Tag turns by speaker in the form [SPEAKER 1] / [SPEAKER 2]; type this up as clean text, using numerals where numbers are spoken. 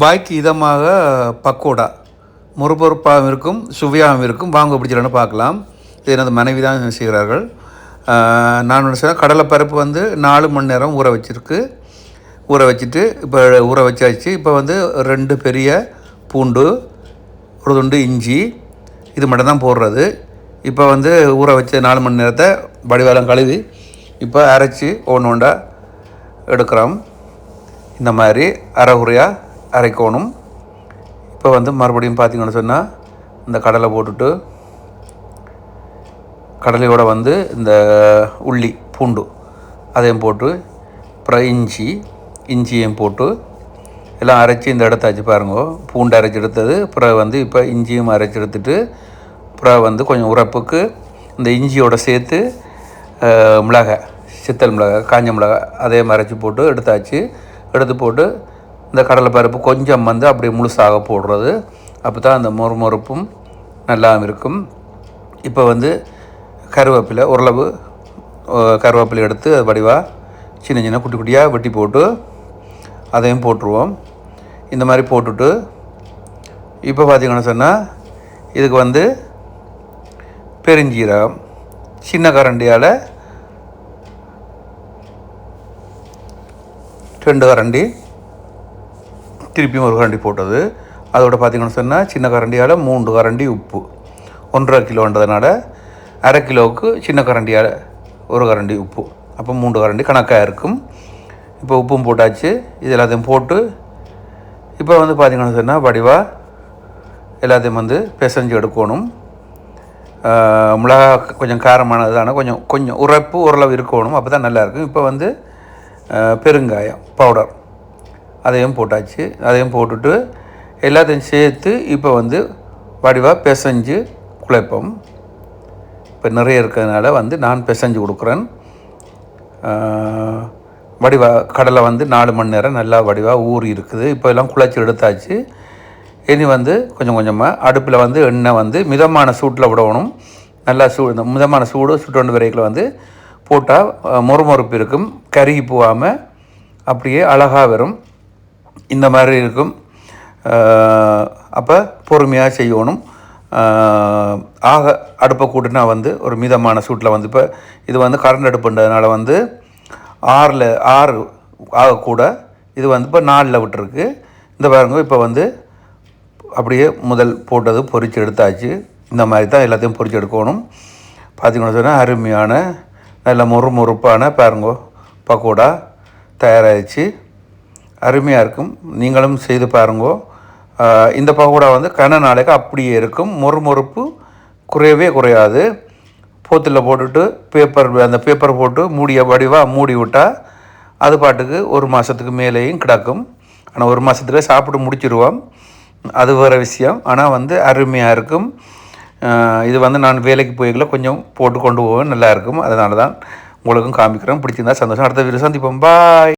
[SPEAKER 1] வாய்க்கு இதமாக பக்கோடா மொறுபொறுப்பாகவும் இருக்கும், சுவையாகவும் இருக்கும். வாங்க பிடிச்சலன்னு பார்க்கலாம். இது எனது மனைவி தான் செய்கிறார்கள். நான் ஒன்று சொன்னால் கடலைப்பருப்பு 4 மணி நேரம் ஊற வச்சுருக்கு. ஊற வச்சுட்டு இப்போ ஊற வச்சாச்சு. இப்போ 2 பெரிய பூண்டு, ஒரு துண்டு இஞ்சி, இது மட்டும் தான் போடுறது. இப்போ ஊற வச்ச 4 மணி நேரத்தை வடிவாலம் கழுவி இப்போ அரைச்சி ஒன்று ஒன்றா எடுக்கிறோம். இந்த மாதிரி அரைகுறையாக அரைக்கணும். இப்போ மறுபடியும் பார்த்திங்கன்னு சொன்னால் இந்த கடலை போட்டுட்டு கடலையோட இந்த உள்ளி பூண்டு அதையும் போட்டு அப்புறம் இஞ்சியையும் போட்டு எல்லாம் அரைச்சி இந்த இடத்தாச்சு பாருங்க. பூண்டு அரைச்சி எடுத்தது அப்புறம் இப்போ இஞ்சியும் அரைச்சி எடுத்துட்டு அப்புறம் கொஞ்சம் உரப்புக்கு இந்த இஞ்சியோட சேர்த்து மிளகாய், சித்தல் மிளகாய், காஞ்ச மிளகாய் அதையும் அரைச்சி போட்டு எடுத்தாச்சு. எடுத்து போட்டு இந்த கடலைப்பருப்பு கொஞ்சம் அப்படியே முழுசாக போடுறது. அப்போ தான் அந்த மொறுமொறுப்பும் நல்லா இருக்கும். இப்போ கருவேப்பிலை ஓரளவு கருவேப்பிலை எடுத்து அது வடிவாக சின்ன சின்ன குட்டி குட்டியாக வெட்டி போட்டு அதையும் போட்டுருவோம். இந்த மாதிரி போட்டுட்டு இப்போ பார்த்திங்கன்னு சொன்னால் இதுக்கு பெருஞ்சீரகம் சின்ன கரண்டியால் 2 கரண்டி, திருப்பியும் 1 கரண்டி போட்டது. அதோட பார்த்திங்கன்னு சொன்னால் சின்ன கரண்டியால் 3 கரண்டி உப்பு. 1.5 கிலோன்றதுனால 1/2 கிலோவுக்கு சின்ன கரண்டியால் 1 கரண்டி உப்பு, அப்போ 3 கரண்டி கணக்காக இருக்கும். இப்போ உப்பும் போட்டாச்சு. இது எல்லாத்தையும் போட்டு இப்போ பார்த்திங்கன்னு சொன்னால் வடிவாக எல்லாத்தையும் பிசைஞ்சு எடுக்கணும். மிளகா கொஞ்சம் காரமானதான கொஞ்சம் உரைப்பு ஓரளவு இருக்கணும். அப்போ தான் நல்லாயிருக்கும். இப்போ பெருங்காயம் பவுடர் அதையும் போட்டாச்சு. அதையும் போட்டுட்டு எல்லாத்தையும் சேர்த்து இப்போ வடிவாக பிசைஞ்சு குழைப்போம். இப்போ நிறைய இருக்கிறதுனால நான் பிசைஞ்சு கொடுக்குறேன். வடிவாக கடலை 4 மணி நேரம் நல்லா வடிவாக ஊறி இருக்குது. இப்போ எல்லாம் குழைச்சி எடுத்தாச்சு. இனி கொஞ்சம் கொஞ்சமாக அடுப்பில் எண்ணெய் மிதமான சூட்டில் விடணும். நல்லா இந்த மிதமான சூடு சுட்டு வரைக்கும் போட்டால் மொறுமொறுப்பு இருக்கும், கருகி போகாமல் அப்படியே அழகாக வரும். இந்த மாதிரி இருக்கும். அப்போ பொறுமையாக செய்யணும். அடுப்பை கூட்டினா ஒரு மிதமான சூட்டில் இப்போ இது கரண்ட் அடுப்புன்றதுனால 6 ஆகக்கூட இது இப்போ 4 விட்டுருக்கு. இந்த பாருங்க இப்போ அப்படியே முதல் போட்டது பொரித்து எடுத்தாச்சு. இந்த மாதிரி தான் எல்லாத்தையும் பொரித்து எடுக்கணும். பார்த்திங்கன்னு சொன்னால் அருமையான நல்ல மொறுமொறுப்பான பாருங்கோ பக்கோடா தயாராகிடுச்சு. அருமையாக இருக்கும். நீங்களும் செய்து பாருங்கோ. இந்த பக்கோடா கன நாளைக்கு அப்படியே இருக்கும். மொறுமொறுப்பு குறையவே குறையாது. போத்தில் போட்டுட்டு அந்த பேப்பர் போட்டு வடிவாக மூடி விட்டால் அது பாட்டுக்கு 1 மாதத்துக்கு மேலேயும் கிடக்கும். ஆனால் 1 மாதத்துல சாப்பிட்டு முடிச்சிடுவோம், அது வேறு விஷயம். ஆனால் அருமையாக இருக்கும். இது நான் வேலைக்கு போய்களை கொஞ்சம் போட்டு கொண்டு போவேன், நல்லாயிருக்கும். அதனால தான் உங்களுக்கும் காமிக்கிறேன். பிடிச்சிருந்தா சந்தோஷம். அடுத்த வீடியோ சந்திப்போம். பாய்.